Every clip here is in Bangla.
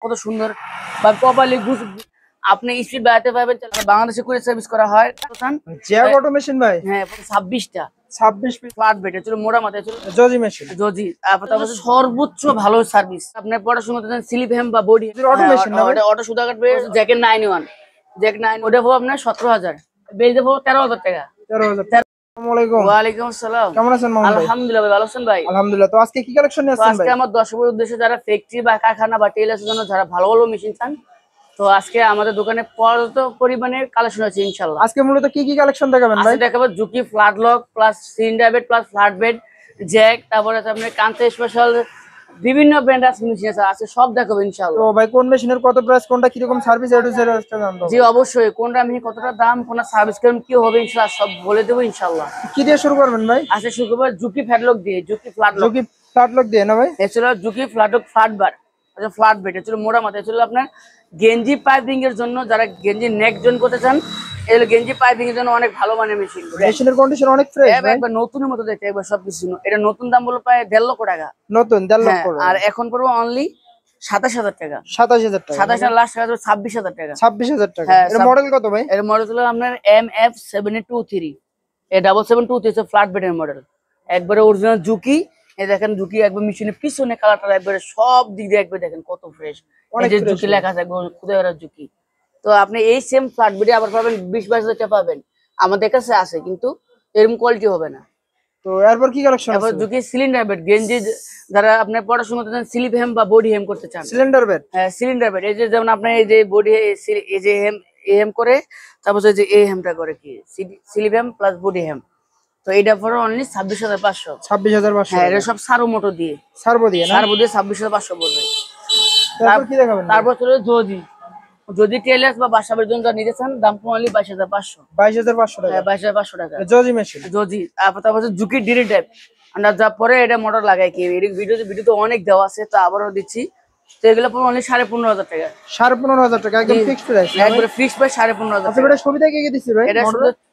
কত সুন্দর বা প্রপারলি আপনি স্পিড বাড়াতে পারবেন। বাংলাদেশে কুরিয়ার সার্ভিস করা হয় জ্যাক অটোমেশন ভাই। হ্যাঁ 26টা 26 পিস ফ্ল্যাট বেড ছিল, মোড়া মাথায় ছিল জজি মেশিন। জজি তারপর সর্বোচ্চ ভালো সার্ভিস। আপনি পড়াশোনা করতেছেন স্লিপ হ্যাম বা বডি অটোমেশন না ওটা অটো সুদা কাটবে জ্যাকেট 9-1 জ্যাক 9 ওটা হবে আপনার 17,000 বেল দেবো 13,000 টাকা। 13,000। আসসালামু আলাইকুম। ওয়া আলাইকুম আসসালাম। কেমন আছেন মামুন ভাই? আলহামদুলিল্লাহ ভাই, ভালো আছেন ভাই? আলহামদুলিল্লাহ। তো আজকে কি কালেকশন নিয়ে আসছেন ভাই? আজকে আমার দর্শকদের উদ্দেশ্যে যারা ফ্যাক্টরি বা কারখানা বা টেইলার্সের জন্য যারা ভালো ভালো মেশিন চান, তো আজকে আমাদের দোকানে পর্যাপ্ত পরিমাণের কালেকশন আছে ইনশাআল্লাহ। আজকে মূলত কি কি কালেকশন দেখাবেন ভাই? আজকে দেখাবো Juki flat lock plus cylinder bed plus flat bed Jack, তারপরে আছে আপনার কান্তে স্পেশাল বিভিন্ন ব্র্যান্ড আছে মেশিন আছে সব দেখাবো ইনশাআল্লাহ। তো ভাই কোন মেশিনের কত প্রাইস, কোনটা কি রকম সার্ভিস এ টু জেড জানবো। জি অবশ্যই, কোনটা মেশিন কতটা দাম, কোন সার্ভিস কেমন কি হবে ইনশাআল্লাহ সব বলে দেবো ইনশাআল্লাহ। কি দিয়ে শুরু করবেন ভাই? আজকে শুরু করবো জুকি ফ্ল্যাট লক দিয়ে। Juki flat lock, Juki flat lock দিয়ে না ভাই? এছাড়া জুকি ফ্ল্যাট লক ফ্ল্যাট বার, আচ্ছা ফ্ল্যাট বেড এছাড়া মোড়া মাথা, এছাড়া আপনার গেঞ্জি পাইপিং এর জন্য যারা গেঞ্জি নেক জোন করতে চান, এই গেঞ্জি পাইপিং এর জন্য অনেক ভালো মানের মেশিন। মেশিনের কন্ডিশন অনেক ফ্রেশ ভাই, একবার নতুনের মতো দেখতে, একবার সবকিছু এটা নতুন দাম বলে প্রায় 1.5 লক্ষ টাকা নতুন 1.5 লক্ষ। আর এখন পড়বো অনলি 27,000 টাকা। 27,000 টাকা। 27,000 লাস্ট টাকা 26,000 টাকা। 26,000 টাকা। হ্যাঁ, এর মডেল কত ভাই? এর মডেল হলো আপনার MF723 এ 772 ফ্ল্যাট বেডের মডেল, একবারে অরিজিনাল জুকি। এই দেখেন জুকি একবার মেশিনের পিছনে কালারটা একবারে সব দিক দিয়ে একবার দেখেন কত ফ্রেশ, এই যে জুকি লেখা আছে একবার খুদাইরা জুকি। তো আপনি এই সেম ফ্ল্যাট বেডে আবার পাবেন 20-22,000 টাকা পাবেন, আমাদের কাছে আছে কিন্তু এরকম কোয়ালিটি হবে না। তো এরপর কি কালেকশন আছে? এবার জুকি সিলিন্ডার বেড গেঞ্জি যারা আপনি পড়াশোনা করতে চান, স্লিপ হেম বা বডি হেম করতে চান, সিলিন্ডার বেড। হ্যাঁ সিলিন্ডার বেড। এই যে যেমন আপনার এই যে বডি এই যে হেম এ হেম করে, তারপর যে এই হেমটা করে কি স্লিপ হেম প্লাস বডি হেম। তো এটা পড়ে অনলি 26,500। 26,500। হ্যাঁ এটা সব সারো মোটর দিয়ে, সার্ভো দিয়ে না? সারো দিয়ে 26,500 পড়বে। তারপর কি দেখাবেন? তারপর চলে জজি, যদি টেলার্স বা বাসাবের জন্য যা নিতে চান দাম অনলি 22,500। 22,500 টাকা। হ্যাঁ 22,500 টাকা জজি মেশিন। জজি। তারপর জুকি ডিরি টাইপ আমরা যা পরে এটা মোটর লাগাই কি ভিডিও তো অনেক দেওয়া আছে, তো আবারও দিচ্ছি। তো এগুলো পড়বে অনলি 15,500 টাকা। 15,500 টাকা একদম ফিক্সড প্রাইস। একবারে ফিক্সড প্রাইস 15,500 আচ্ছা টাকা। এটা সুবিধা কি কি দিছি ভাই?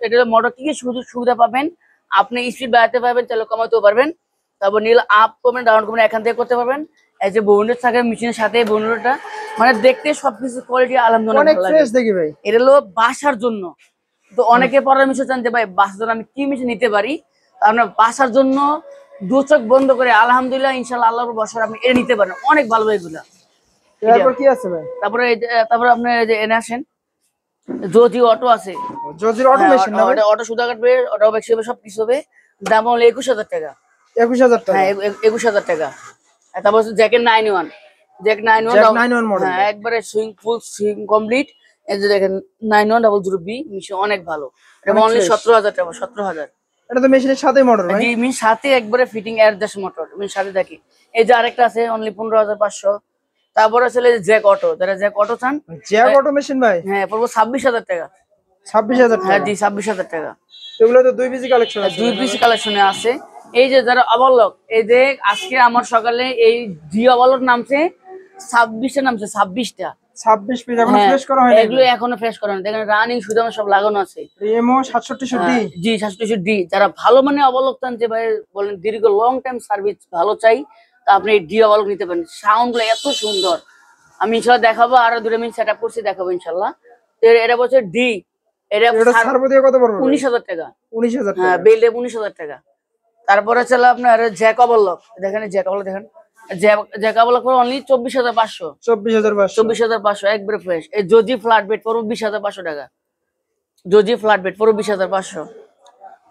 এটা মোটর কি কি সুবিধা পাবেন, আপনি স্পিড বাড়াতে পারবেন, চাইলে কমাতেও পারবেন, তারপর নীল আপ করবেন ডাউন করবেন এখান থেকে করতে পারবেন। এই যে বোনেট থাকে মেশিনের সাথে, বোনেটটা মানে দেখতে সবকিছু কোয়ালিটি আলহামদুলিল্লাহ অনেক ভালো ফ্রেশ লাগে। দেখি ভাই। এটা হলো বাসার জন্য, তো অনেকে পরামর্শ চান যে ভাই বাসার জন্য আমি কি মেশিন নিতে পারি, আপনার বাসার জন্য দু চোখ বন্ধ করে আলহামদুলিল্লাহ ইনশাআল্লাহ আল্লাহর বছর আপনি এটা নিতে পারেন, অনেক ভালো এগুলা। তারপর কি আছে ভাই? তারপরে আপনি এই যে এনে আসেন জজি অটো আছে, জজির অটোমেশন না ভাই? অটো সুদা কাটবে, অটো ব্যাক হবে, সব কিছু হবে। দাম হলো 21,000 টাকা। 21,000 টাকা। হ্যাঁ 21,000 টাকা। তারপর হচ্ছে জ্যাকেট 9-1 জ্যাক 9-1 মডেল। হ্যাঁ একবারে সুইং ফুল সুইং কমপ্লিট। এই যে দেখেন 9100B মেশিন অনেক ভালো। এটা অনলি 17,000 টাকা। 17,000। এটা তো মেশিনের সাথেই মডেল ভাই। জি মেশিন সাথে একবারে ফিটিং অ্যাডজাস্ট মোটর মেশিন সাথে দেখি। এই যে আরেকটা আছে অনলি 15,500। তারপর আছে জ্যাক অটো, যারা জ্যাক অটো চান, জ্যাক অটোমেশন ভাই। হ্যাঁ পড়বো 26,000 টাকা। 26,000 হ্যাঁ টাকা। জি 26,000 টাকা। এগুলো তো 2 পিসি কালেকশন আছে। 2 পিস কালেকশনে আছে। এই যে যারা অবলক, এই যে আজকে আমার সকালে এই জি অবলক নামছে 26টা নামছে 26টা 26 পিস এখনো ফ্রেশ করা হয়নি। এগুলো এখনো ফ্রেশ করা হয়নি, দেখেন রানিং সুদাম সব লাগানো আছে। এমও 6700D। জি 6700D। যারা ভালো মানে অবলক চান যে ভাই বলেন দীর্ঘ লং টাইম সার্ভিস ভালো চাই, তা আপনি ডি অবলক নিতে পারেন। সাউন্ড গুলো এত সুন্দর, আমি ইনশাআল্লাহ দেখাবো, আরো দুটো মিনিট সেটআপ করছি দেখাবো ইনশাআল্লাহ। এটা বলছে ডি, এটা সার্ভো দিয়ে কত পড়বে? 19,000 টাকা। 19,000 টাকা। হ্যাঁ বেল 19,000 টাকা। তারপরে চলো আপনার জ্যাক অবলক, দেখেন জ্যাক অবলক দেখেন, জ্যাক অবলক পড়বে অনলি 24,500। 24,500। 24,500 একবারে ফ্রেশ। এই জজি ফ্ল্যাট বেড পড়বে 20,500 টাকা। জজি ফ্ল্যাট বেড পড়বে 20,500।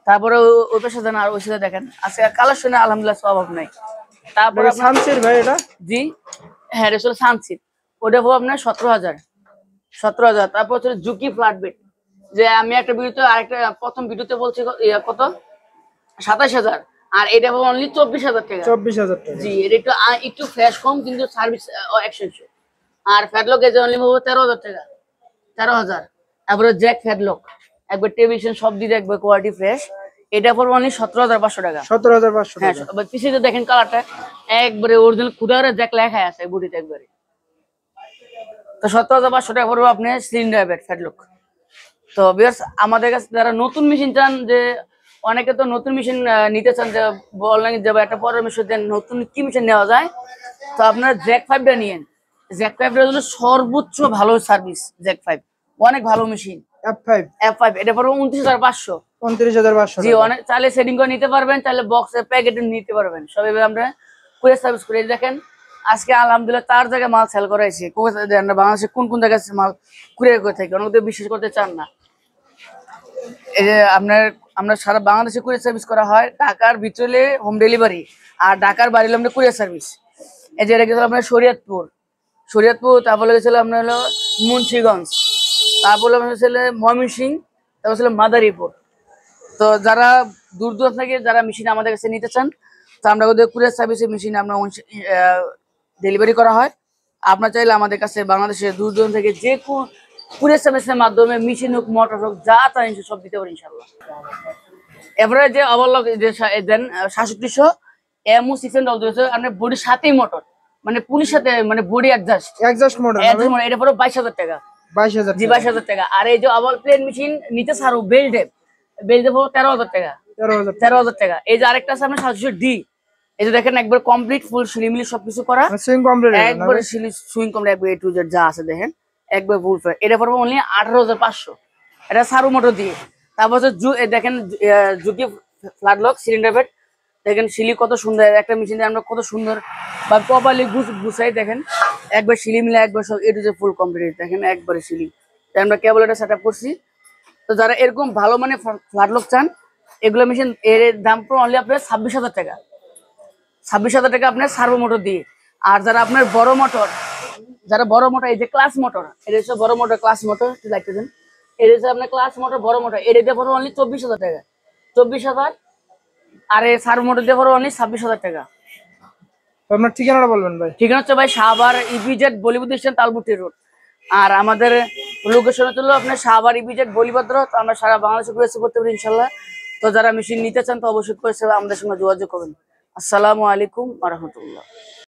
তারপরে ওই পাশে দেন আর ওই সাথে দেখেন আজকে কালেকশনে আলহামদুলিল্লাহ সব অভাব নাই। তারপরে সানসির ভাই এটা? জি হ্যাঁ এটা হলো সানসিট, ওটা হবে আপনার 17,000। 17,000। তারপর হচ্ছে জুকি ফ্ল্যাট বেড, যে আমি একটা ভিডিওতে আরেকটা প্রথম ভিডিওতে বলছি কত 27,000, আর এটা হবে অনলি 24,000 টাকা। 24,000 টাকা। জি এটা একটু ফ্রেশ কম কিন্তু সার্ভিস 100। আর ফ্যাটলক এর অনলি হবে 13,000 টাকা। 13,000। তারপরে জ্যাক ফ্যাটলক একবার টেলিভিশন সব দিকে একবার কোয়ালিটি ফ্রেশ, এটা পড়বে অনলি 17,500 টাকা। 17,500 হ্যাঁ টাকা। পিছিয়ে দেখেন কালারটা একবারে অরিজিনাল খুদারে জ্যাক লেখা আছে বুটিতে একবারে। তো 17,500 টাকা পড়বে আপনি সিলিন্ডার বেড ফ্যাটলক। তো বিয়ার্স আমাদের কাছে যারা নতুন মেশিন চান, যে অনেকে তো নতুন মেশিন নিতে চান, যে অনলাইনে যাবে একটা পরামর্শ দেন নতুন কি মেশিন নেওয়া যায়, তো আপনারা জ্যাক 5টা নিয়েন। জ্যাক 5 এর জন্য সর্বোচ্চ ভালো সার্ভিস জ্যাক 5, অনেক ভালো মেশিন। F5 F5 এটা পড়বে 29,500। 29,500 জি, অনেক চাইলে সেটিং করে নিতে পারবেন, চাইলে বক্সে প্যাকেটে নিতে পারবেন, সব এভাবে আমরা কুরিয়ার সার্ভিস করে দেখেন। আজকে আলহামদুলিল্লাহ 4 জায়গায় মাল সেল করা হয়েছে। আমরা বাংলাদেশে কোন কোন জায়গায় মাল কুরিয়ার করে থাকি, অনেকে বিশ্বাস করতে চান না। এই যে আমরা সারা বাংলাদেশে কুরিয়ার সার্ভিস করা হয়, ঢাকার ভিতরে হোম ডেলিভারি, আর ঢাকার বাইরে হলো আমরা কুরিয়ার সার্ভিস। এই যে এটা গেছিল আপনার শরীয়তপুর, তারপরে গেছিল আপনার হলো মুন্সিগঞ্জ, তারপরে হচ্ছে ময়মনসিংহ, তারপর ছিল মাদারীপুর। তো যারা দূর দূরান্ত থেকে যারা মেশিন আমাদের কাছে নিতে চান, তো আমরা ওদের কুরিয়ার সার্ভিসে মেশিন আমরা ডেলিভারি করা হয়। আপনার চাইলে আমাদের কাছে বাংলাদেশের দূর দূরান্ত থেকে যে কুরিয়ার সার্ভিসের মাধ্যমে মেশিন হোক, মোটর হোক, যা চান সব দিতে পারি ইনশাল্লাহ। এবারে যে অবলক যে দেন 6700 MO 6 দিয়েছে, আপনার বডির সাথেই মোটর, মানে পুলিশ সাথে মানে বডি এক্সজস্ট মডেল এটা পুরো 22,000 টাকা। 22,000 জি, 22,000 টাকা। আর এই যে আবার প্লেন মেশিন নিতে ছাড়ো বেল্টে পুরো 13,000 টাকা। 13,000 টাকা। এই যে আরেকটা আছে আপনার 700D, এই যে দেখেন একবার কমপ্লিট ফুল সিলিমিলি সবকিছু করা, সুইং কমপ্লিট একবার সুইং কমপ্লিট একবার A to Z যা আছে দেখেন একবার ফুল ফেয়ার। এটা পড়বে অনলি 18,500, এটা সারু মোটর দিয়ে। তারপর হচ্ছে দেখেন Juki flat lock cylinder bed, দেখেন সিলি কত সুন্দর, একটা মেশিন দিয়ে আমরা কত সুন্দর বা প্রপারলি গুছাই দেখেন, একবার সিলি মিলে একবার সব A to Z full complete দেখেন একবারে সিলি। আমরা কেবল এটা সেট আপ করছি। তো যারা এরকম ভালো মানে ফ্ল্যাট লক চান, এগুলো মেশিন এর দাম পড়ে অনলি আপনার 26,000 টাকা। 26,000 টাকা আপনার সার্ভো মোটর দিয়ে। আর যারা আপনার বড় মোটর, এই যে ক্লাস মোটর, এটা হচ্ছে বড় মোটর, ক্লাস মোটর লাগতে দেন, এটা হচ্ছে আপনার ক্লাস মোটর বড় মোটর, এটা দিয়ে পড়বে অনলি 24,000 টাকা। 24,000। আর এই সার্ভো মোটর দিয়ে পড়বে অনলি 26,000 টাকা। আপনার ঠিকানাটা বলবেন ভাই। ঠিকানা হচ্ছে ভাই সাভার ইপিজেড বলিউড স্টেশন তালবুটি রোড। আর আমাদের লোকেশন হচ্ছে আপনার সাভার ইপিজেড বলিভদ্র। তো আমরা সারা বাংলাদেশে কুরিয়ার করতে পারি ইনশাল্লাহ। তো যারা মেশিন নিতে চান তো অবশ্যই আমাদের সঙ্গে যোগাযোগ করবেন। আসসালামু আলাইকুম ওয়া রাহমাতুল্লাহ।